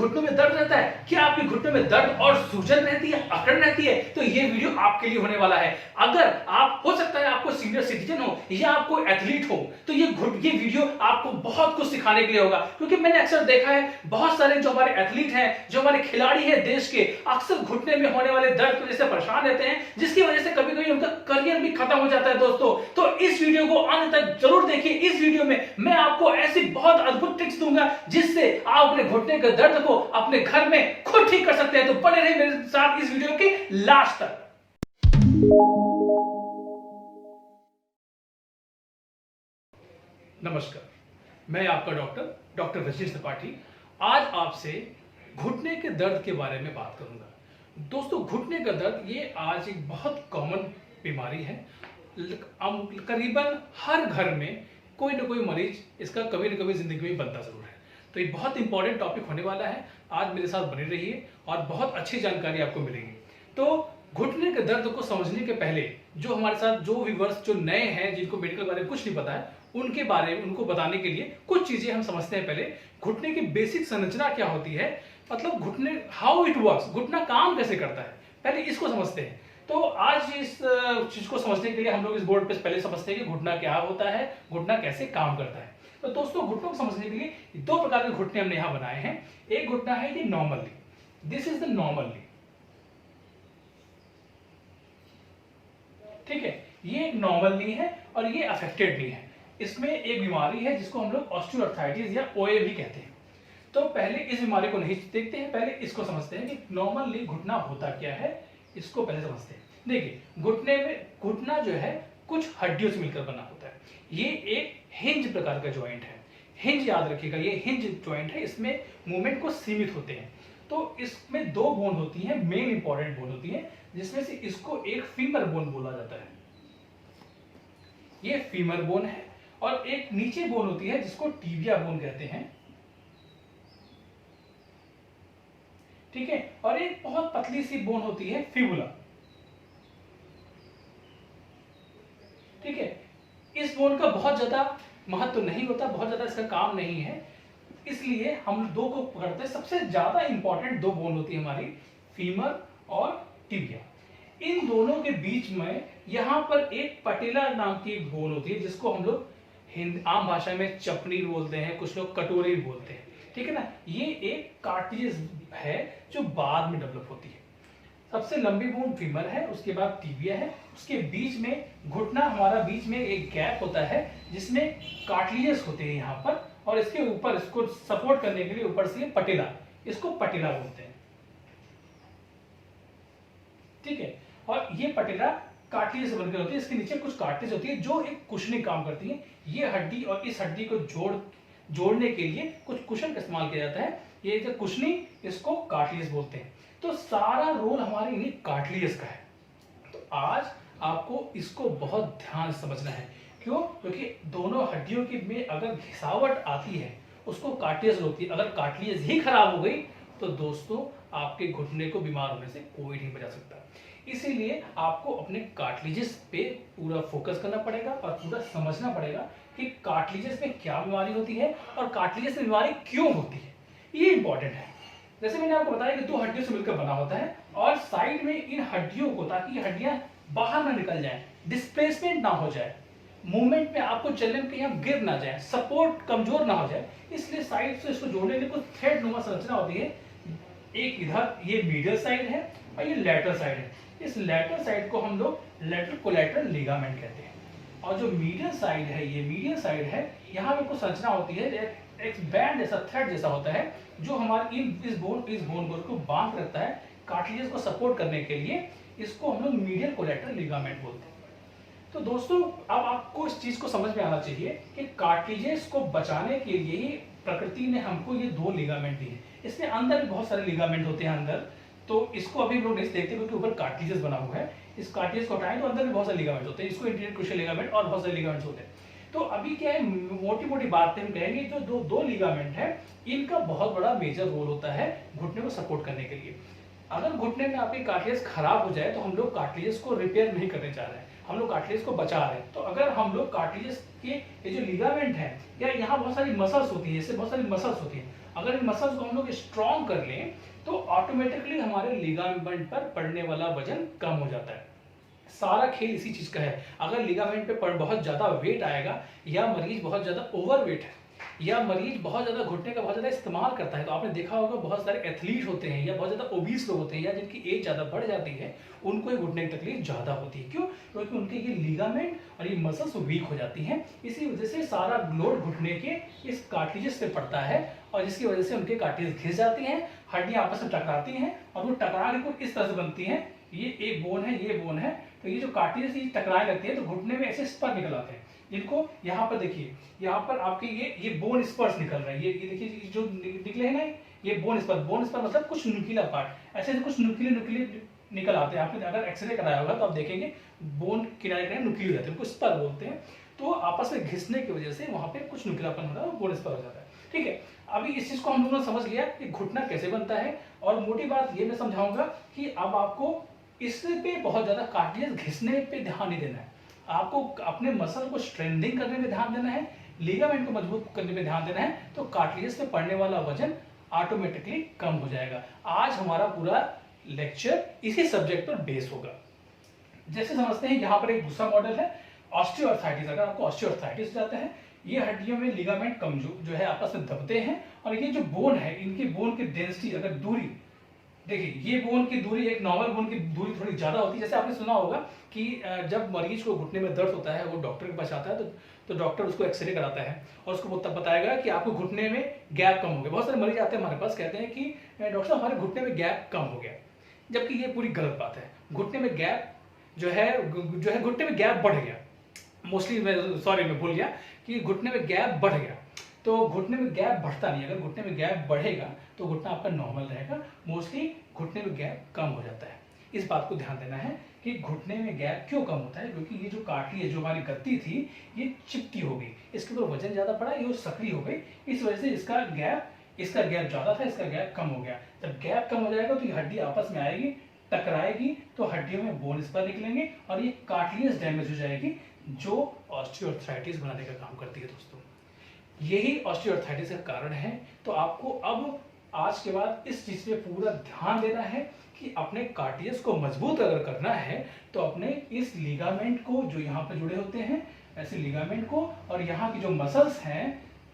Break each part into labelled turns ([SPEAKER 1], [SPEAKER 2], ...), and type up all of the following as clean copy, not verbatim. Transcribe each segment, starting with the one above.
[SPEAKER 1] घुटनों में दर्द रहता है? क्या आपके घुटनों में दर्द और सूजन रहती है, अकड़ रहती है? तो ये वीडियो आपके लिए होने वाला है। अगर आप हो सकता है आपको सीनियर सिटीजन हो या आपको एथलीट हो, तो ये वीडियो आपको बहुत कुछ सिखाने के लिए होगा। क्योंकि मैंने अक्सर देखा है बहुत सारे जो हमारे एथलीट हैं, जो हमारे खिलाड़ी हैं देश के, अक्सर घुटने में होने वाले दर्द की वजह से परेशान रहते हैं, जिसकी वजह से कभी कभी उनका करियर भी खत्म हो जाता है दोस्तों। तो इस वीडियो को अंत तक जरूर देखिए। इस वीडियो में मैं आपको ऐसी बहुत अद्भुत ट्रिक्स दूंगा जिससे आप अपने घुटने के दर्द को अपने घर में खुद ठीक कर सकते हैं। तो बने रहिए मेरे साथ इस वीडियो के लास्ट तक। नमस्कार, मैं आपका डॉक्टर रजनीश त्रिपाठी आज आपसे घुटने के दर्द के बारे में बात करूंगा। दोस्तों, घुटने का दर्द ये आज एक बहुत कॉमन बीमारी है। करीबन हर घर में कोई ना कोई मरीज इसका कभी ना कभी जिंदगी में बनता जरूर है। तो ये बहुत इंपॉर्टेंट टॉपिक होने वाला है। आज मेरे साथ बने रहिए और बहुत अच्छी जानकारी आपको मिलेगी। तो घुटने के दर्द को समझने के पहले जो हमारे साथ जो व्यूअर्स जो नए हैं, जिनको मेडिकल बारे में कुछ नहीं पता है, उनके बारे में उनको बताने के लिए कुछ चीजें हम समझते हैं। पहले घुटने की बेसिक संरचना क्या होती है, मतलब घुटने हाउ इट वर्क्स, घुटना काम कैसे करता है, पहले इसको समझते हैं। तो आज इस चीज को समझने के लिए हम लोग इस बोर्ड पे पहले समझते हैं कि घुटना क्या होता है, घुटना कैसे काम करता है। तो दोस्तों, घुटनों को समझने के लिए दो प्रकार के घुटने हमने यहां बनाए हैं। एक घुटना है ये normal knee, this is the normal knee, ठीक है। ये एक नॉर्मल नी है और ये अफेक्टेड नी है। इसमें एक बीमारी है जिसको हम लोग ऑस्टियोआर्थराइटिस या ओए भी कहते हैं। तो पहले इस बीमारी को नहीं देखते हैं, पहले इसको समझते हैं कि नॉर्मल नी घुटना होता क्या है, इसको पहले समझते हैं। देखिए, घुटने में घुटना जो है कुछ हड्डियों से मिलकर बना होता है। ये एक हिंज प्रकार का ज्वाइंट है। हिंज याद रखिएगा, ये हिंज ज्वाइंट है, इसमें मूवमेंट को सीमित होते हैं। तो इसमें दो बोन होती हैं, मेन इंपॉर्टेंट बोन होती है, जिसमें से इसको एक फीमर बोन बोला जाता है, ये फीमर बोन है। और एक नीचे बोन होती है जिसको टीबिया बोन कहते हैं, ठीक है। और एक बहुत पतली सी बोन होती है फिबुला, ठीक है। इस बोन का बहुत ज्यादा महत्व नहीं होता, बहुत ज्यादा इसका काम नहीं है, इसलिए हम दो को पकड़ते हैं। सबसे ज्यादा इंपॉर्टेंट दो बोन होती है हमारी, फीमर और टिबिया। इन दोनों के बीच में यहां पर एक पटेला नाम की एक बोन होती है, जिसको हम लोग आम भाषा में चपनी बोलते हैं, कुछ लोग कटोरी बोलते हैं, ठीक है ना। ये एक कार्टिलेज है जो बाद में डेवलप होती है। सबसे लंबी बोन फीमर है, उसके बाद टिबिया है, उसके बीच में घुटना हमारा बीच में एक गैप होता है जिसमें कार्टिलेज होते हैं यहाँ पर, और इसके ऊपर इसको सपोर्ट करने के लिए ऊपर से पटेला, इसको पटेला बोलते हैं, ठीक है। और ये पटेला कार्टिलेज से बनकर होती है, इसके नीचे कुछ कार्टिलेज होती है जो एक कुशनिंग काम करती है। ये हड्डी और इस हड्डी को जोड़ने के लिए कुछ कुशन का इस्तेमाल किया जाता है, ये जो कुशनिंग, इसको कार्टिलेज बोलते हैं। तो सारा रोल हमारे इन्हीं कार्टिलेज का है। तो आज आपको इसको बहुत ध्यान से समझना है। क्यों? क्योंकि दोनों हड्डियों की में अगर घिसावट आती है उसको कार्टिलेज होती है। अगर कार्टिलेज ही खराब हो गई तो दोस्तों आपके घुटने को बीमार होने से कोई नहीं बचा सकता। इसीलिए आपको अपने कार्टिलेजेस पे पूरा फोकस करना पड़ेगा और पूरा समझना पड़ेगा कि कार्टिलेजेस में क्या बीमारी होती है और कार्टिलेजेस में बीमारी क्यों होती है, ये इंपॉर्टेंट है। जैसे मैंने आपको बताया कि दो हड्डियों से मिलकर बना होता है और साइड में इन हड्डियों को, ताकि ये हड्डियां बाहर ना निकल जाएं, डिस्प्लेसमेंट ना हो जाए, मूवमेंट में आपको चलने में कहीं आप गिर ना जाए, सपोर्ट कमजोर ना हो जाए, इसलिए साइड से इसको जोड़ने के लिए कुछ थ्रेड नुमा संरचना होती है। एक इधर ये मीडियल साइड है और ये लैटरल साइड है। इस लैटरल साइड को हम लोग लैटरल कोलैटरल लिगामेंट कहते हैं। और जो मीडियल साइड है, ये मीडियल साइड है, यहाँ पे कुछ संरचना होती है, एक बैंड जैसा, थ्रेड जैसा होता है, जो हमारे इस बोन को बांध रखता है कार्टिलेज को सपोर्ट करने के लिए। इसको हम लोग मीडियल कोलैटरल लिगामेंट बोलते हैं। तो दोस्तों, अब आपको इस चीज को समझ में आना चाहिए कि कार्टिलेज को बचाने के लिए ही प्रकृति ने हमको ये दो लिगामेंट दिए। इसमें अंदर भी बहुत सारे लिगामेंट होते हैं अंदर, तो इसको अभी लोग नहीं देखते क्योंकि ऊपर कार्टिलेज बना हुआ है। इस कार्टिलेज को हटाएं तो अंदर भी बहुत सारे लिगामेंट होते हैं, इसको इंटीरियर क्रूशियल लिगामेंट और बहुत सारे लिगामेंट्स होते हैं। तो अभी क्या है, मोटी मोटी बातें हम कहेंगे, जो दो लिगामेंट है इनका बहुत बड़ा मेजर रोल होता है घुटने को सपोर्ट करने के लिए। अगर घुटने में आपकी कार्टिलेज खराब हो जाए तो हम लोग कार्टिलेज को रिपेयर नहीं करने चाह रहे हैं, हम लोग कार्टिलेज को बचा रहे हैं। तो अगर हम लोग कार्टिलेज के ये जो लिगामेंट है, या यहाँ बहुत सारी मसल्स होती है, इससे बहुत सारी मसल्स होती है, अगर इन मसल्स को हम लोग स्ट्रॉन्ग कर लें तो ऑटोमेटिकली हमारे लिगामेंट पर पड़ने वाला वजन कम हो जाता है। सारा खेल इसी चीज का है। अगर लिगामेंट पे बहुत ज्यादा वेट आएगा, या मरीज बहुत ज्यादा ओवरवेट है, या मरीज बहुत ज्यादा घुटने का बहुत ज्यादा इस्तेमाल करता है, तो आपने देखा होगा बहुत सारे एथलीट होते हैं या बहुत ज्यादा ओबीस लोग होते हैं या जिनकी एज ज्यादा बढ़ जाती है, उनको ये घुटने की तकलीफ ज्यादा होती है। क्यों? क्योंकि उनके ये लिगामेंट और ये मसल्स वीक हो जाती हैं। इसी वजह से सारा लोड घुटने के इस कार्टिलेज पे पड़ता है और जिसकी वजह से उनके कार्टिलेज घिस जाती हैं, हड्डियां आपस में टकराती हैं और वो टकरा के कुछ इस तरह से बनती हैं। ये एक बोन है, ये बोन है, तो ये जो कार्टिलेज टकराने लगती है तो घुटने में ऐसे स्पर निकल आते हैं, जिनको यहाँ पर देखिए, यहाँ पर आपके ये बोन स्पर्स निकल रहा है। ये देखिए जो निकले हैं ना, ये बोन स्पर मतलब कुछ नुकीला पार्ट, ऐसे कुछ नुकीले निकल आते हैं। आपने अगर एक्सरे कराया होगा तो आप देखेंगे बोन किनारे नुकीले रहते हैं, उनको स्पर बोलते हैं। तो आपस में घिसने की वजह से वहां पे कुछ नुकीलापन होता है, बोन स्पर हो जाता है। ठीक है, अभी इस चीज को हम लोगों ने समझ लिया कि घुटना कैसे बनता है, और मोटी बात ये मैं समझाऊंगा कि अब आपको इस पे बहुत ज्यादा कार्टिलेज घिसने पे ध्यान नहीं देना है, आपको अपने मसल को स्ट्रेंथनिंग करने में ध्यान देना है, लिगामेंट को मजबूत करने में ध्यान देना है, तो कार्टिलेज पे पड़ने वाला वजन ऑटोमेटिकली कम हो जाएगा। आज हमारा पूरा लेक्चर इसी सब्जेक्ट पर बेस होगा। जैसे समझते हैं, यहाँ पर एक दूसरा मॉडल है ऑस्टियोआर्थराइटिस। अगर आपको ऑस्टियोआर्थराइटिस हो जाता है, ये हड्डियों में लिगामेंट कमजोर जो है आपस में दबते हैं, और ये जो बोन है, इनके बोन की डेंसिटी, अगर दूरी देखिए, ये बोन की दूरी एक नॉर्मल बोन की दूरी थोड़ी ज्यादा होती है। जैसे आपने सुना होगा कि जब मरीज को घुटने में दर्द होता है, वो डॉक्टर के पास आता है तो डॉक्टर उसको एक्सरे कराता है और उसको तब बताएगा कि आपको घुटने में गैप कम हो गया। बहुत सारे मरीज आते हैं हमारे पास, कहते हैं कि डॉक्टर साहब हमारे घुटने में गैप कम हो गया, जबकि ये पूरी गलत बात है। घुटने में गैप जो है घुटने में गैप बढ़ गया। मोस्टली मैं भूल गया कि घुटने में गैप बढ़ गया, तो घुटने में गैप बढ़ता नहीं। अगर घुटने में गैप बढ़ेगा तो घुटना आपका नॉर्मल रहेगा। मोस्टली घुटने में गैप कम हो जाता है। इस बात को ध्यान देना है कि घुटने में गैप क्यों कम होता है, क्योंकि ये जो कार्टिलेज जो हमारी गत्ती थी ये चिपटी हो गई, इसके ऊपर वजन ज्यादा पड़ा, ये सक्रिय हो गई। इस वजह से इसका गैप ज्यादा था, इसका गैप कम हो गया। जब गैप कम हो जाएगा तो ये हड्डी आपस में आएगी, टकराएगी, तो हड्डियों में बोन स्पर निकलेंगे और ये कार्टिलेज डैमेज हो जाएगी, जो ऑस्टियोआर्थराइटिस बनाने का काम करती है। दोस्तों, यही ऑस्टियोआर्थराइटिस का कारण है। तो आपको अब आज के बाद इस चीज पे पूरा ध्यान देना है कि अपने कार्टिलेज को मजबूत अगर करना है तो अपने इस लिगामेंट को, जो यहाँ पे जुड़े होते हैं ऐसे लिगामेंट को, और यहाँ की जो मसल्स हैं,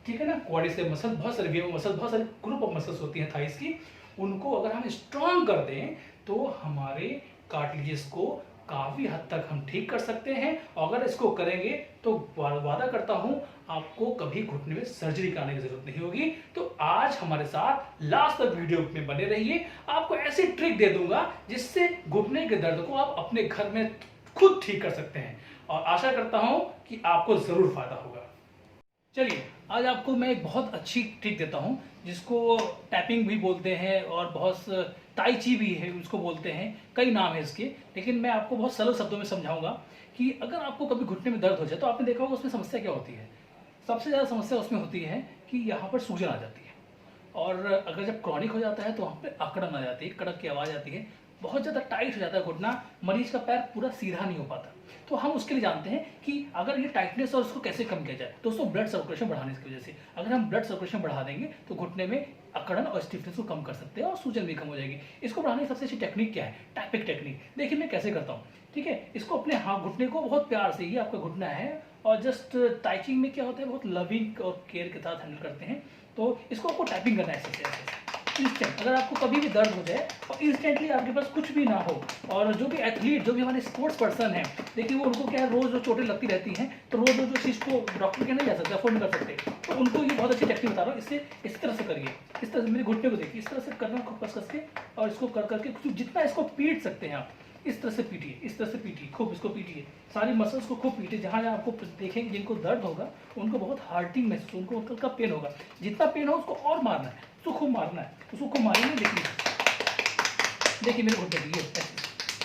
[SPEAKER 1] ठीक है ना, क्वाड्रिसेप मसल, बहुत सारे बहुत सारे ग्रुप ऑफ मसल्स होती हैं थाइस की, उनको अगर हम स्ट्रॉन्ग कर दें तो हमारे कार्टिलेज को काफी हद तक हम ठीक कर सकते हैं। अगर इसको करेंगे तो वादा करता हूं आपको कभी घुटने में सर्जरी कराने की जरूरत नहीं होगी। तो आज हमारे साथ लास्ट तक वीडियो में बने रहिए, आपको ऐसी ट्रिक दे दूंगा जिससे घुटने के दर्द को आप अपने घर में खुद ठीक कर सकते हैं, और आशा करता हूं कि आपको जरूर फायदा होगा। चलिए, आज आपको मैं एक बहुत अच्छी ट्रिक देता हूं, जिसको टैपिंग भी बोलते हैं और बहुत ताई ची भी है उसको बोलते हैं, कई नाम है इसके, लेकिन मैं आपको बहुत सरल शब्दों में समझाऊंगा कि अगर आपको कभी घुटने में दर्द हो जाए तो आपने देखा होगा उसमें समस्या क्या होती है। सबसे ज़्यादा समस्या उसमें होती है कि यहाँ पर सूजन आ जाती है, और अगर जब क्रॉनिक हो जाता है तो वहाँ पे अकड़न आ जाती है, कड़क की आवाज़ आती है, बहुत ज़्यादा टाइट हो जाता है घुटना, मरीज का पैर पूरा सीधा नहीं हो पाता। तो हम उसके लिए जानते हैं कि अगर ये टाइटनेस और उसको कैसे कम किया जाए। दोस्तों, ब्लड सर्कुलेशन बढ़ाने की वजह से, अगर हम ब्लड सर्कुलेशन बढ़ा देंगे तो घुटने में अकड़न और स्टिफनेस को कम कर सकते हैं और सूजन भी कम हो जाएगी। इसको बढ़ाने की सबसे अच्छी टेक्निक क्या है? Tapping technique. देखिए मैं कैसे करता हूँ, ठीक है। इसको अपने घुटने को बहुत प्यार से, ये आपका घुटना है, और जस्ट टाइचिंग में क्या होता है, बहुत लविंग और केयर के साथ हैंडल करते हैं। तो इसको आपको टैपिंग करना है ऐसे इंस्टेंट। अगर आपको कभी भी दर्द हो जाए और इंस्टेंटली आपके पास कुछ भी ना हो, और जो भी एथलीट, जो भी हमारे स्पोर्ट्स पर्सन है, देखिए वो उनको क्या है, रोज चोटें लगती रहती हैं, तो रोज जो चीज़ को डॉक्टर के नहीं जा सकते, अफोर्ड नहीं कर सकते, तो उनको ये बहुत अच्छी टेक्निक बता रहा हूँ। इससे इस तरह से करिए, इस तरह से मेरे घुटने को देखिए, इस तरह से करना खूब कस के, और इसको कर करके जितना इसको पीट सकते हैं आप, इस तरह से पीटिए, इस तरह से पीटिए, खूब इसको पीटिए, सारी मसल्स को खूब पीटिए। जहाँ जहाँ आपको देखेंगे जिनको दर्द होगा उनको बहुत हार्टिंग महसूस, उनको हल्का पेन होगा, जितना पेन हो उसको और मारना है, उसको खूब मारना है, उसको खूब मारेंगे। देखिए मेरे घुटने की ये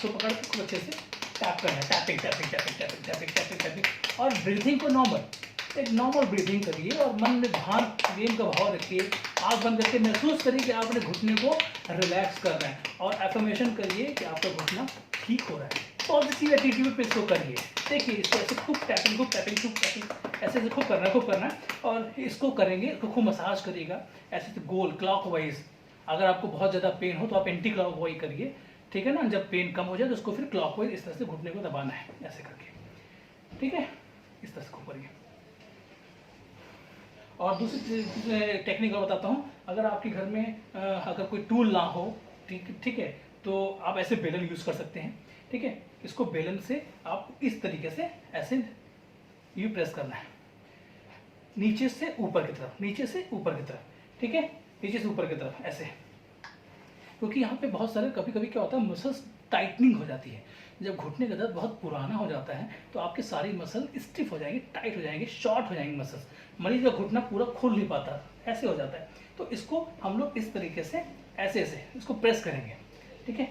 [SPEAKER 1] तो पकड़ के खूब अच्छे से टैप करना है, tapping tapping tapping tapping tapping tapping tapping. और ब्रीथिंग को एक नॉर्मल ब्रीथिंग करिए, और मन में ध्यान प्रेम का भाव रखिए, आँख बंद करके महसूस करिए कि आप अपने घुटने को रिलैक्स कर रहे हैं, और एफर्मेशन करिए कि आपका घुटना ठीक हो रहा है। पॉजिटिव एटीट्यूड पे इसको करिए। देखिए इसको ऐसे खूब टैपिंग ऐसे ऐसे खूब करना है और इसको करेंगे, इसको खूब मसाज करिएगा ऐसे गोल क्लॉकवाइज। अगर आपको बहुत ज़्यादा पेन हो तो आप एंटी क्लॉकवाइज करिए, ठीक है ना। जब पेन कम हो जाए तो उसको फिर क्लॉकवाइज इस तरह से घुटने को दबाना है ऐसे करके, ठीक है, इस तरह से करिए। और दूसरी टेक्निक और बताता हूँ, अगर आपके घर में अगर कोई टूल ना हो, ठीक है, तो आप ऐसे बेलन यूज़ कर सकते हैं, ठीक है। इसको बेलन से आप इस तरीके से ऐसे यू प्रेस करना है नीचे से ऊपर की तरफ, नीचे से ऊपर की तरफ, ठीक है, नीचे से ऊपर की तरफ ऐसे। क्योंकि यहाँ पे बहुत सारे कभी कभी क्या होता है, मसल्स टाइटनिंग हो जाती है। जब घुटने का दर्द बहुत पुराना हो जाता है तो आपके सारी मसल स्टिफ हो जाएंगे, टाइट हो जाएंगे, शॉर्ट हो जाएंगे मसल्स, मरीज का घुटना पूरा खुल नहीं पाता, ऐसे हो जाता है। तो इसको हम लोग इस तरीके से ऐसे ऐसे इसको प्रेस करेंगे, ठीक है।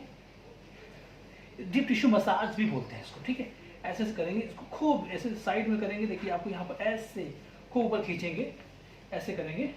[SPEAKER 1] डीप टिश्यू मसाज भी बोलते हैं इसको, ठीक है। ऐसे ऐसे करेंगे, इसको खूब ऐसे साइड में करेंगे। देखिए आपको यहाँ पर ऐसे खूब ऊपर खींचेंगे, ऐसे करेंगे।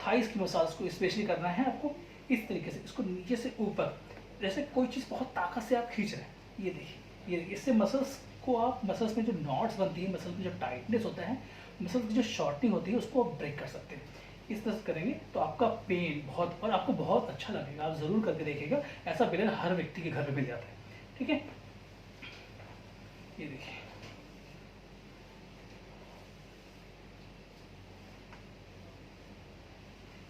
[SPEAKER 1] थाइस की मसाज को स्पेशली करना है आपको इस तरीके से, इसको नीचे से ऊपर, जैसे कोई चीज़ बहुत ताकत से आप खींच रहे हैं। ये देखिए, ये इससे मसल्स को आप, मसल्स में जो नॉट्स बनती है, मसल्स में जो टाइटनेस होता है, मसल्स की जो शॉर्टनिंग होती है, उसको आप ब्रेक कर सकते हैं। इस तरह से करेंगे तो आपका पेन बहुत, और आपको बहुत अच्छा लगेगा। आप ज़रूर करके देखिएगा, ऐसा बेलन हर व्यक्ति के घर में मिल जाता है, ठीक है। ये देखिए,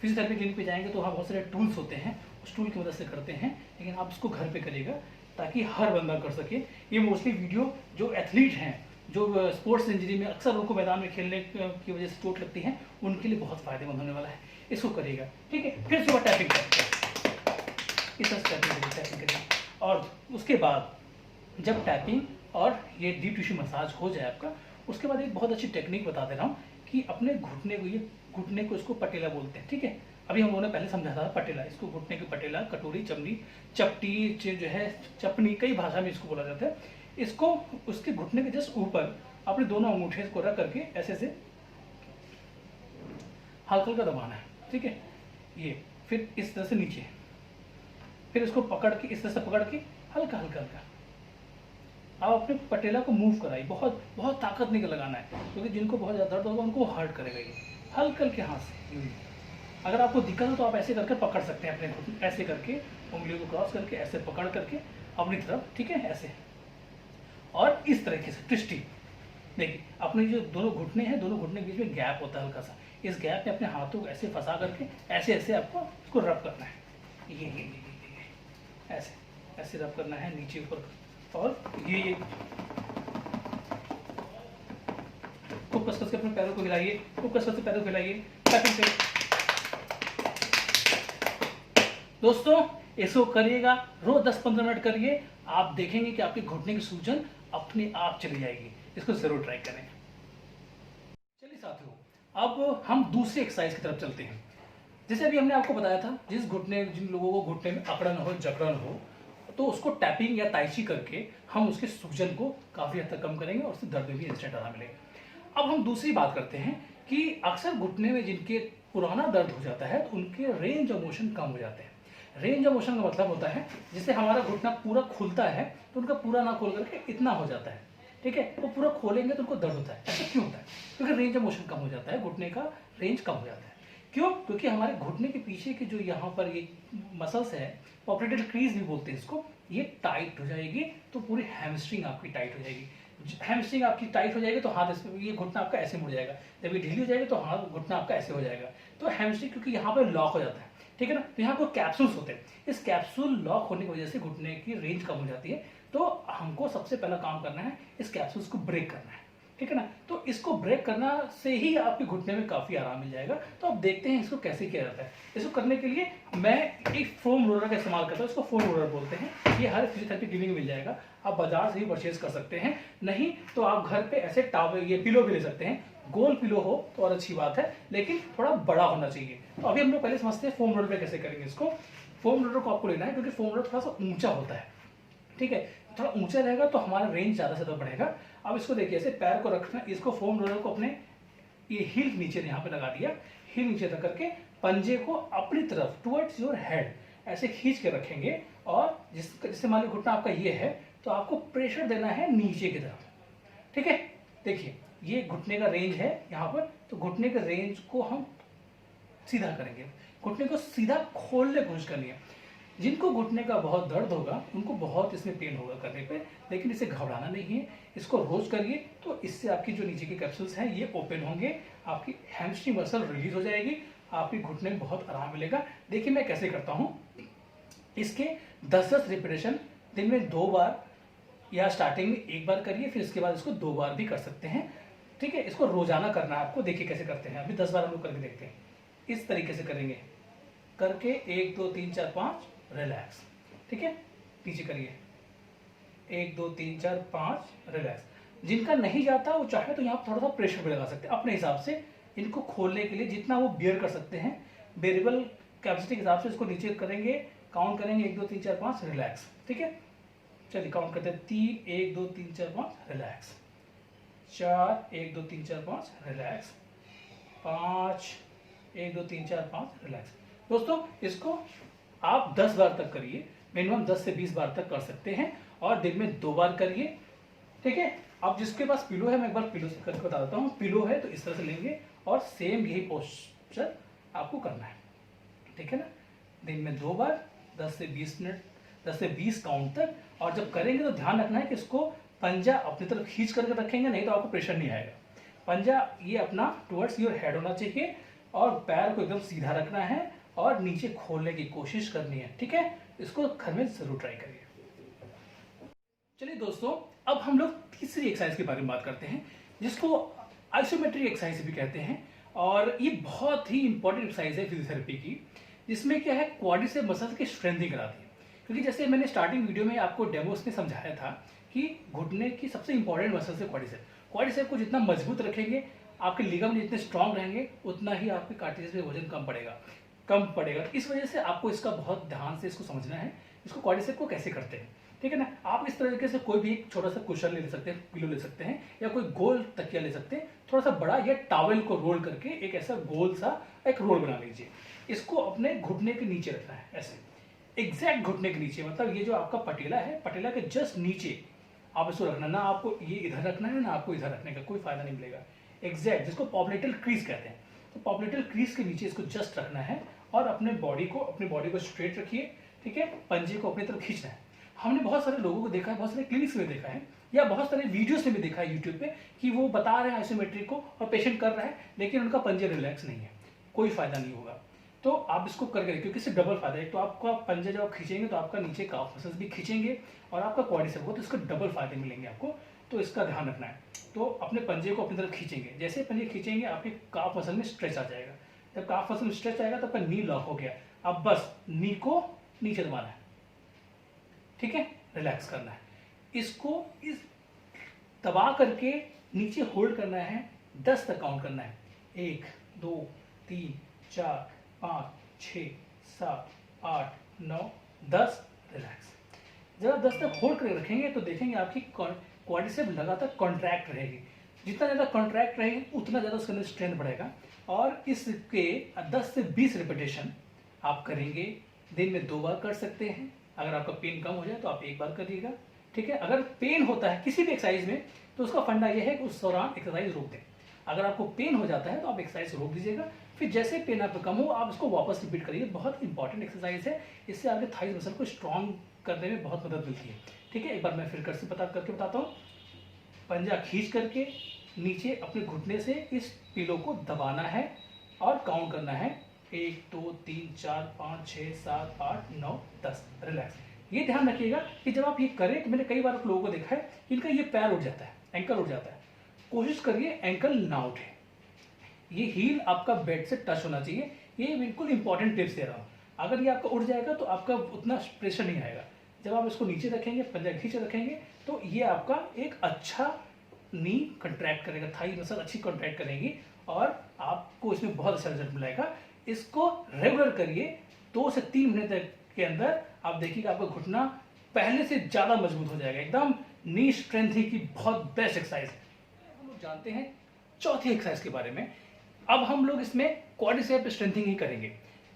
[SPEAKER 1] फिजियोथेरेपी क्लिनिक पे जाएंगे तो वहाँ बहुत सारे टूल्स होते हैं, उस टूल की मदद से करते हैं, लेकिन आप इसको घर पे करिएगा ताकि हर बंदा कर सके। ये मोस्टली वीडियो जो एथलीट हैं, जो स्पोर्ट्स इंजरी में अक्सर उनको मैदान में खेलने की वजह से चोट लगती है, उनके लिए बहुत फायदेमंद होने वाला है। इसको करिएगा, ठीक है। फिर सुबह टैपिंग करिए, इस तरह से टैपिंग करिए। और उसके बाद जब टैपिंग और ये डीप टिश्यू मसाज हो जाए आपका, उसके बाद एक बहुत अच्छी टेक्निक बता दे रहा हूँ कि अपने घुटने को, ये घुटने को इसको पटेला बोलते हैं, ठीक है। अभी हम लोगों ने पहले समझा था पटेला, इसको घुटने की पटेला, कटोरी, चमनी, चपटी जो है, चपनी, कई भाषा में इसको बोला जाता है। इसको उसके घुटने के जस्ट ऊपर अपने दोनों अंगूठे को रख करके ऐसे से हल्का हल्का दबाना है, ठीक है। ये फिर इस तरह से नीचे, फिर इसको पकड़ के इस तरह से पकड़ के हल्का हल्का हल्का आप अपने पटेला को मूव कराइए। बहुत बहुत ताकत नहीं लगाना है, क्योंकि जिनको बहुत ज़्यादा दर्द होगा उनको हर्ट करेगा। ये हल्के हल्के हाथ से, अगर आपको दिक्कत हो तो आप ऐसे करके पकड़ सकते हैं अपने घुटने, ऐसे करके उंगलियों को क्रॉस करके ऐसे पकड़ करके अपनी तरफ, ठीक है, ऐसे। और इस तरीके से ट्विस्टिंग, देखिए अपने जो दोनों घुटने हैं, दोनों घुटने के बीच में गैप होता है हल्का सा, इस गैप में अपने हाथों को ऐसे फंसा करके ऐसे ऐसे आपको इसको रब करना है। ये ऐसे ऐसे रब करना है नीचे ऊपर, और ये खूब कस कस के अपने पैरों को हिलाइए, खूब कस कस के पैरों को हिलाइए, टैपिंग करिए। दोस्तों इसको करिएगा, रोज 10-15 मिनट करिए, आप देखेंगे कि आपके घुटने की सूजन अपने आप चली जाएगी। इसको जरूर ट्राई करें। चलिए साथियों, अब हम दूसरी एक्सरसाइज की तरफ चलते हैं। जैसे अभी हमने आपको बताया था, जिन लोगों को घुटने में अकड़न हो, जकड़न हो, तो उसको टैपिंग या ताइची करके हम उसके सूजन को काफ़ी हद तक कम करेंगे और उससे दर्द में भी इंस्टेंट आराम मिलेगा। अब हम दूसरी बात करते हैं कि अक्सर घुटने में जिनके पुराना दर्द हो जाता है तो उनके रेंज ऑफ मोशन कम हो जाते हैं। रेंज ऑफ मोशन का मतलब होता है जिससे हमारा घुटना पूरा खुलता है तो उनका पूरा ना खोल करके इतना हो जाता है, ठीक है। वो पूरा खोलेंगे तो उनको दर्द होता है। ऐसा क्यों होता है? क्योंकि रेंज ऑफ मोशन कम हो जाता है, घुटने का रेंज कम हो जाता है। क्यों? क्योंकि हमारे घुटने के पीछे की जो यहाँ पर ये मसल्स है, ऑपरेटेड क्रीज भी बोलते हैं इसको, ये टाइट हो जाएगी तो पूरी हैमस्ट्रिंग आपकी टाइट हो जाएगी। हैमस्ट्रिंग आपकी टाइट हो जाएगी तो हाथ इस ये घुटना आपका ऐसे मुड़ जाएगा। जब ये ढीली हो जाएगी तो हाथ घुटना आपका ऐसे हो जाएगा। तो हैमस्ट्रिंग क्योंकि यहाँ पर लॉक हो जाता है, ठीक है ना। तो यहाँ पर कैप्सूल्स होते हैं, इस कैप्सूल लॉक होने की वजह से घुटने की रेंज कम हो जाती है। तो हमको सबसे पहला काम करना है, इस कैप्सूल्स को ब्रेक करना है, ठीक है ना। तो इसको ब्रेक करना से ही आपके घुटने में काफ़ी आराम मिल जाएगा। तो अब देखते हैं इसको कैसे किया जाता है। इसको करने के लिए मैं एक फोम रोलर का इस्तेमाल करता हूँ, इसको फोम रोलर बोलते हैं। ये हर फिजियोथेरेपी क्लिनिक में मिल जाएगा, आप बाजार से ही परचेज कर सकते हैं। नहीं तो आप घर पे ऐसे टावल, ये पिलो भी ले सकते हैं। गोल पिलो हो तो और अच्छी बात है, लेकिन थोड़ा बड़ा होना चाहिए। तो अभी हम लोग पहले समझते हैं फोम रोलर पे कैसे करेंगे इसको। फोम रोलर को आपको लेना है क्योंकि फोम रोलर थोड़ा सा ऊंचा होता है, ठीक है। थोड़ा ऊंचा रहेगा तो हमारा रेंज ज़्यादा से ज़्यादा बढ़ेगा। अब इसको देखिए, ऐसे पैर को रखना, इसको फोम रोलर को अपने ये हील नीचे यहाँ पे लगा दिया, हील नीचे रख करके पंजे को अपनी तरफ टुवर्ड्स योर हेड ऐसे खींच के रखेंगे। और जिससे मान लो घुटना आपका ये है तो आपको प्रेशर देना है नीचे की तरफ, ठीक है, देखिए ये घुटने का रेंज है यहाँ पर, तो घुटने के रेंज को हम सीधा करेंगे, घुटने को सीधा खोलने की कोशिश करनी है। जिनको घुटने का बहुत दर्द होगा उनको बहुत इसमें पेन होगा करने पे, लेकिन इसे घबराना नहीं है, इसको रोज करिए तो इससे आपकी जो नीचे के कैप्सूल्स हैं ये ओपन होंगे, आपकी हैमस्ट्रिंग मसल रिलीज हो जाएगी, आपकी घुटने में बहुत आराम मिलेगा। देखिए मैं कैसे करता हूँ, इसके 10-10 रिपीटेशन दिन में 2 बार या स्टार्टिंग में 1 बार करिए, फिर इसके बाद इसको 2 बार भी कर सकते हैं। ठीक है, इसको रोजाना करना है आपको। देखिए कैसे करते हैं, अभी 10 बार हम लोग करके देखते हैं। इस तरीके से करेंगे, करके 1 2 3 4 5 रिलैक्स। ठीक है, नीचे करिए 1 2 3 4 5 रिलैक्स। जिनका नहीं जाता वो चाहे तो यहाँ थोड़ा सा प्रेशर भी लगा सकते हैं अपने हिसाब से, इनको खोलने के लिए जितना वो बियर कर सकते हैं, वेरिएबल कैपेसिटी के हिसाब से इसको नीचे करेंगे, काउंट करेंगे 1 2 3 4 5 रिलैक्स। ठीक है, चलिए काउंट करते हैं 3 1 2 3 4 5 रिलैक्स, 4 1 2 3 4 5 रिलैक्स, 5 1 2 3 4 5 रिलैक्स। दोस्तों इसको आप 10 बार तक करिए, मिनिमम 10 से 20 बार तक कर सकते हैं, और दिन में 2 बार करिए। ठीक है, अब जिसके पास पिलो है मैं एक बार पिलो से करके बता देता हूँ। पिलो है तो इस तरह से लेंगे और सेम यही पोस्चर आपको करना है। ठीक है ना, दिन में 2 बार 10 से 20 मिनट, 10 से 20 काउंट तक। और जब करेंगे तो ध्यान रखना है कि इसको पंजा अपनी तरफ खींच करके रखेंगे, नहीं तो आपको प्रेशर नहीं आएगा। पंजा ये अपना टुवर्ड्स योर हेड होना चाहिए, और पैर को एकदम सीधा रखना है और नीचे खोलने की कोशिश करनी है। ठीक है, इसको घर में जरूर ट्राई करिए। चलिए दोस्तों, अब हम लोग तीसरी एक्सरसाइज के बारे में बात करते हैं, जिसको आइसोमेट्रिक एक्सरसाइज भी कहते हैं। और ये बहुत ही इंपॉर्टेंट एक्सरसाइज है फिजियोथेरेपी की, जिसमें क्या है, क्वाड्रिसेप मसल्स की स्ट्रेंथनिंग कराती है। क्योंकि जैसे मैंने स्टार्टिंग वीडियो में आपको डेमोस में समझाया था कि घुटने की सबसे इंपॉर्टेंट मसल्स है क्वाड्रिसेप। क्वाड्रिसेप को जितना मजबूत रखेंगे, आपके लिगामेंट जितने स्ट्रांग रहेंगे, उतना ही आपके कार्टिलेज में वजन कम पड़ेगा। तो इस वजह से आपको इसका बहुत ध्यान से इसको समझना है, इसको क्वाड्रिसेप को कैसे करते हैं। ठीक है ना, आप इस तरीके से कोई भी एक छोटा सा कुशन ले सकते हैं, पिलो ले सकते हैं, या कोई गोल तकिया ले सकते हैं, थोड़ा सा बड़ा, या टॉवेल को रोल करके एक ऐसा गोल सा एक रोल बना लीजिए। इसको अपने घुटने के नीचे रखना है, ऐसे एग्जैक्ट घुटने के नीचे, मतलब ये जो आपका पटेला है, पटेला के जस्ट नीचे आप इसको रखना। ना आपको ये इधर रखना है, ना आपको इधर रखने का कोई फायदा नहीं मिलेगा। एग्जैक्ट, जिसको पॉप्लेटल क्रीज कहते हैं, तो पॉप्लेटल क्रीज के नीचे इसको जस्ट रखना है, और अपने बॉडी को स्ट्रेट रखिए। ठीक है, पंजे को अपनी तरफ खींचना है। हमने बहुत सारे लोगों को देखा है, बहुत सारे क्लिनिक्स में देखा है, या बहुत सारे वीडियोस में भी देखा है यूट्यूब पे, कि वो बता रहे हैं आइसोमेट्रिक को और पेशेंट कर रहा है, लेकिन उनका पंजे रिलैक्स नहीं है, कोई फायदा नहीं होगा। तो आप इसको करके, क्योंकि इससे डबल फायदा है। तो आपका पंजा जब आप खींचेंगे तो आपका नीचे काफ मसल्स भी खींचेंगे, और आपका क्वाड्रिसेप को, तो इसका डबल फायदे मिलेंगे आपको। तो इसका ध्यान रखना है। तो अपने पंजे को अपनी तरफ खींचेंगे, जैसे पंजे खींचेंगे आपके काफ मसल में स्ट्रेच आ जाएगा। जब काफ मसल में स्ट्रेच आएगा तो आपका नी लॉक हो गया। अब बस नी को नीचे दबाना है। ठीक है, रिलैक्स करना है, इसको इस दबा करके नीचे होल्ड करना है, 10 तक काउंट करना है। 1 2 3 4 5 6 7 8 9 10 रिलैक्स। जब आप 10 तक होल्ड करके रखेंगे तो देखेंगे आपकी क्वाड्रिसेप लगातार कॉन्ट्रैक्ट रहेगी। जितना ज़्यादा कॉन्ट्रैक्ट रहेगी उतना ज़्यादा उसके अंदर स्ट्रेंथ बढ़ेगा। और इसके 10 से 20 रिपीटेशन आप करेंगे, दिन में 2 बार कर सकते हैं। अगर आपका पेन कम हो जाए तो आप 1 बार करिएगा। ठीक है, अगर पेन होता है किसी भी एक्सरसाइज में तो उसका फंडा यह है कि उस दौरान एक्सरसाइज रोक दें। अगर आपको पेन हो जाता है तो आप एक्सरसाइज रोक दीजिएगा, फिर जैसे पेन आपको कम हो आप इसको वापस रिपीट करिए। बहुत इंपॉर्टेंट एक्सरसाइज है, इससे आपके थाइस मसल को स्ट्रॉन्ग करने में बहुत मदद मिलती है। ठीक है, एक बार मैं फिर करके बताता हूँ। पंजा खींच करके नीचे अपने घुटने से इस पिलो को दबाना है और काउंट करना है 1 2 3 4 5 6 7 8 9 10 रिलैक्स। ये ध्यान रखिएगा कि जब आप ये करें, तो मैंने कई बार लोगों को देखा है इनका ये पैर उठ जाता है, एंकल उठ जाता है। कोशिश करिए एंकल ना उठे, ये हील आपका बेड से टच होना चाहिए। ये बिल्कुल इंपॉर्टेंट टिप्स दे रहा हूँ। अगर ये आपका उठ जाएगा तो आपका उतना प्रेशर नहीं आएगा। जब आप इसको नीचे रखेंगे, पंजा खींचे रखेंगे, तो ये आपका एक अच्छा नी कंट्रैक्ट करेगा, थाई मसल अच्छी कंट्रैक्ट करेंगी और आपको इसमें बहुत अच्छा रिजल्ट मिलेगा। इसको रेगुलर करिए, 2 से 3 महीने तक के अंदर आप देखिएगा आपका घुटना पहले से ज़्यादा मजबूत हो जाएगा। एकदम नी स्ट्रेंथनिंग की बहुत बेस्ट एक्सरसाइज है। हम लोग जानते हैं चौथी एक्सरसाइज के बारे में। अब हम लोग इसमें क्वाड्रिसेप स्ट्रेंथनिंग ही करेंगे।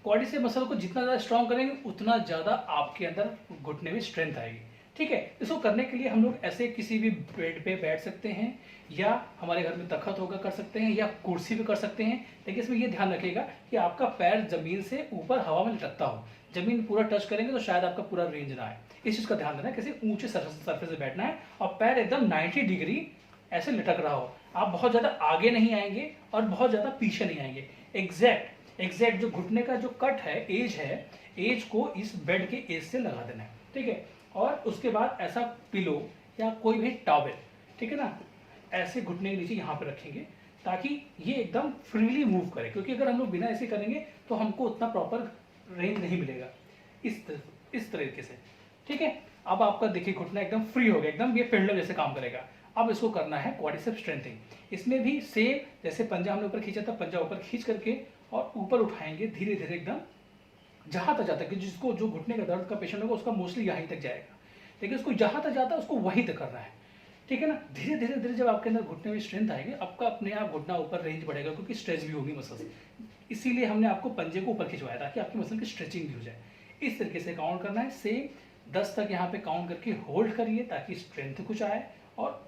[SPEAKER 1] क्वाड्रिसेप मसल को जितना ज़्यादा स्ट्रॉन्ग करेंगे उतना ज़्यादा आपके अंदर घुटने में स्ट्रेंथ आएगी। ठीक है। इसको करने के लिए हम लोग ऐसे किसी भी बेड पे बैठ सकते हैं, या हमारे घर में तख्त होगा कर सकते हैं, या कुर्सी पे कर सकते हैं। लेकिन इसमें ये ध्यान रखिएगा कि आपका पैर जमीन से ऊपर हवा में लटकता हो। जमीन पूरा टच करेंगे तो शायद आपका पूरा रेंज ना आए, इस चीज का ध्यान देना है। किसी ऊंचे सरफेस से बैठना है और पैर एकदम 90 डिग्री ऐसे लटक रहा हो। आप बहुत ज्यादा आगे नहीं आएंगे और बहुत ज्यादा पीछे नहीं आएंगे। एग्जैक्ट जो घुटने का जो कट है, एज को इस बेड के एज से लगा देना है, ठीक है। और उसके बाद ऐसा पिलो या कोई भी टॉवेल, ठीक है ना, ऐसे घुटने के नीचे यहाँ पे रखेंगे ताकि ये एकदम फ्रीली मूव करे। क्योंकि अगर हम लोग बिना ऐसे करेंगे तो हमको उतना प्रॉपर रेंज नहीं मिलेगा इस तरीके से, ठीक है। अब आपका देखिए घुटना एकदम फ्री हो गया, एकदम ये पेंडुलम जैसे काम करेगा। अब इसको करना है क्वाड्रिसेप्स स्ट्रेंथिंग। इसमें भी सेम जैसे पंजा हमने ऊपर खींचा था, पंजा ऊपर खींच करके और ऊपर उठाएंगे धीरे धीरे एकदम जहां तक जाता है कि जिसको जो घुटने का दर्द का पेशेंट होगा उसका मोस्टली यहीं तक जाएगा, लेकिन उसको जहां तक जाता है उसको वहीं तक करना है, ठीक है ना। धीरे धीरे धीरे जब आपके अंदर घुटने में स्ट्रेंथ आएगी, आपका अपने आप घुटना ऊपर रेंज बढ़ेगा, क्योंकि स्ट्रेच भी होगी मसल्स। इसीलिए हमने आपको पंजे को ऊपर खिंचवाया ताकि आपकी मसल की स्ट्रेचिंग भी हो जाए। इस तरीके से काउंट करना है। सेम 10 तक यहाँ पे काउंट करके होल्ड करिए ताकि स्ट्रेंथ कुछ आए, और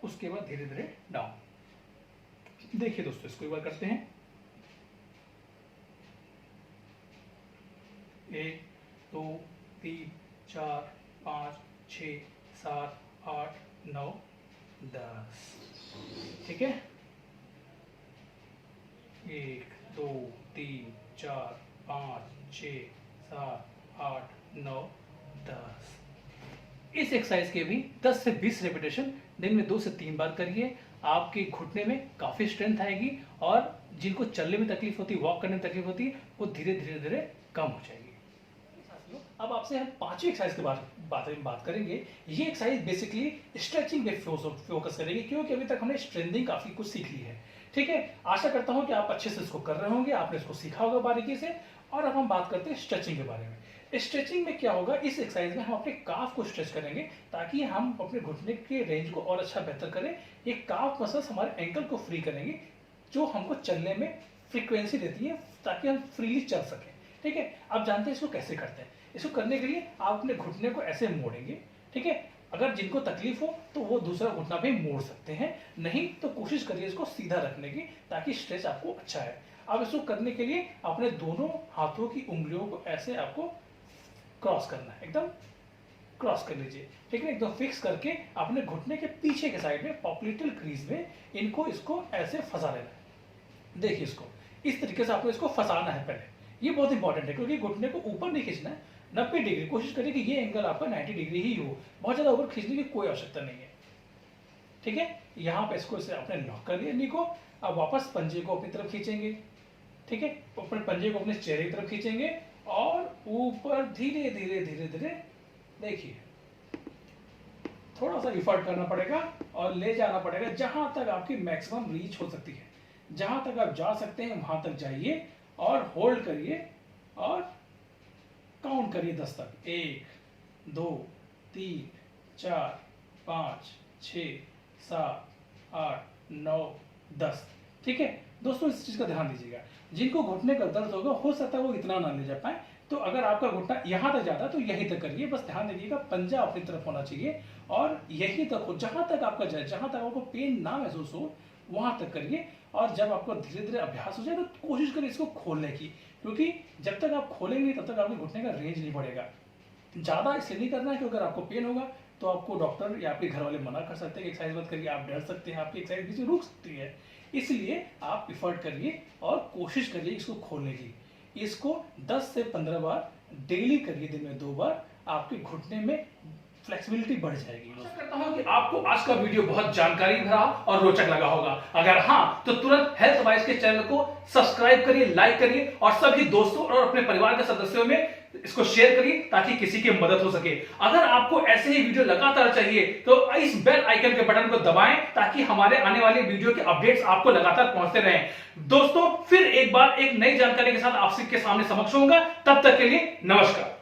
[SPEAKER 1] उसके बाद धीरे धीरे डाउन। देखिए दोस्तों, इसको एक बार करते हैं। 1 2 3 4 5 6 7 8 9 10, ठीक है। 1 2 3 4 5 6 7 8 9 10। इस एक्सरसाइज के भी 10 से 20 रेपिटेशन दिन में 2 से 3 बार करिए। आपके घुटने में काफी स्ट्रेंथ आएगी, और जिनको चलने में तकलीफ होती है, वॉक करने में तकलीफ होती है, वो धीरे धीरे धीरे कम हो जाएगी। अब आपसे हम 5वीं एक्सरसाइज के बारे में बात करेंगे। ये एक्सरसाइज बेसिकली स्ट्रेचिंग पे फोकस करेगी, क्योंकि अभी तक हमने स्ट्रेंथिंग काफी कुछ सीख ली है, ठीक है। आशा करता हूं कि आप अच्छे से इसको कर रहे होंगे, आपने इसको सीखा होगा बारीकी से। और अब हम बात करते हैं स्ट्रेचिंग के बारे में। स्ट्रेचिंग में क्या होगा, इस एक्सरसाइज में हम अपने काफ को स्ट्रेच करेंगे ताकि हम अपने घुटने के रेंज को और अच्छा बेहतर करें। ये काफ मसल्स हमारे एंकल को फ्री करेंगे, जो हमको चलने में फ्रीक्वेंसी देती है ताकि हम फ्रीली चल सकें, ठीक है। अब जानते हैं इसको कैसे करते हैं। इसको करने के लिए आप अपने घुटने को ऐसे मोड़ेंगे, ठीक है। अगर जिनको तकलीफ हो तो वो दूसरा घुटना भी मोड़ सकते हैं, नहीं तो कोशिश करिए इसको सीधा रखने की ताकि स्ट्रेच आपको अच्छा है। अब इसको करने के लिए अपने दोनों हाथों की उंगलियों को ऐसे आपको क्रॉस करना है, एकदम क्रॉस कर लीजिए, ठीक है। एकदम फिक्स करके अपने घुटने के पीछे के साइड में पॉप्लिटल क्रीज में इसको ऐसे फंसा लेना है। देखिए इसको इस तरीके से आपको इसको फंसाना है पहले। ये बहुत इंपॉर्टेंट है, क्योंकि घुटने को ऊपर नहीं खींचना है। 90 डिग्री कोशिश करिए कि ये एंगल आपका 90 डिग्री ही हो, बहुत ज्यादा ऊपर खींचने की कोई आवश्यकता नहीं है, ठीक है। यहाँ पे इसको इसे आपने लॉक कर लिया नी को। अब वापस पंजे को अपनी तरफ खींचेंगे, ठीक है। अपने पंजे को अपने चेहरे की तरफ खींचेंगे और ऊपर धीरे धीरे धीरे धीरे, देखिए थोड़ा सा इफर्ट करना पड़ेगा और ले जाना पड़ेगा जहां तक आपकी मैक्सिमम रीच हो सकती है। जहां तक आप जा सकते हैं वहां तक जाइए और होल्ड करिए और काउंट करिए 10 तक। 1 2 3 4 5 6 7 8 9 10, ठीक है। दोस्तों इस चीज का ध्यान दीजिएगा, जिनको घुटने का दर्द होगा हो सकता है वो इतना ना ले जा पाए, तो अगर आपका घुटना यहां तक जाता है तो यहीं तक करिए। बस ध्यान दीजिएगा पंजा अपनी तरफ होना चाहिए और यहीं तक हो, जहां तक आपका जाए, जहां तक आपको पेन ना महसूस हो वहां तक करिए। और जब आपको धीरे धीरे अभ्यास हो जाए तो कोशिश करिए इसको खोलने की, क्योंकि जब तक आप खोलेंगे नहीं तब तक आपके घुटने का रेंज नहीं बढ़ेगा। ज्यादा इसलिए नहीं करना है कि अगर आपको पेन होगा तो आपको डॉक्टर या आपके घर वाले मना कर सकते हैं कि एक्सरसाइज मत करिए, आप डर सकते हैं, आपकी एक्सरसाइज बीच में रुक सकती है। इसलिए आप इफर्ट करिए और कोशिश करिए इसको खोलने की। इसको 10 से 15 बार डेली करिए, दिन में 2 बार, आपके घुटने में फ्लेक्सिबिलिटी बढ़ जाएगी। आशा करता हूं कि आपको आज का वीडियो बहुत जानकारी भरा और रोचक लगा होगा। अगर हाँ तो तुरंत हेल्थ वाइज के चैनल को सब्सक्राइब करिए, लाइक करिए और सभी दोस्तों और अपने परिवार के सदस्यों में इसको शेयर करिए ताकि किसी की मदद हो सके। अगर आपको ऐसे ही वीडियो लगातार चाहिए तो इस बेल आइकन के बटन को दबाएं ताकि हमारे आने वाले वीडियो के अपडेट्स आपको लगातार पहुंचते रहें। दोस्तों फिर एक बार एक नई जानकारी के साथ आपके सामने समक्ष होऊंगा, तब तक के लिए नमस्कार।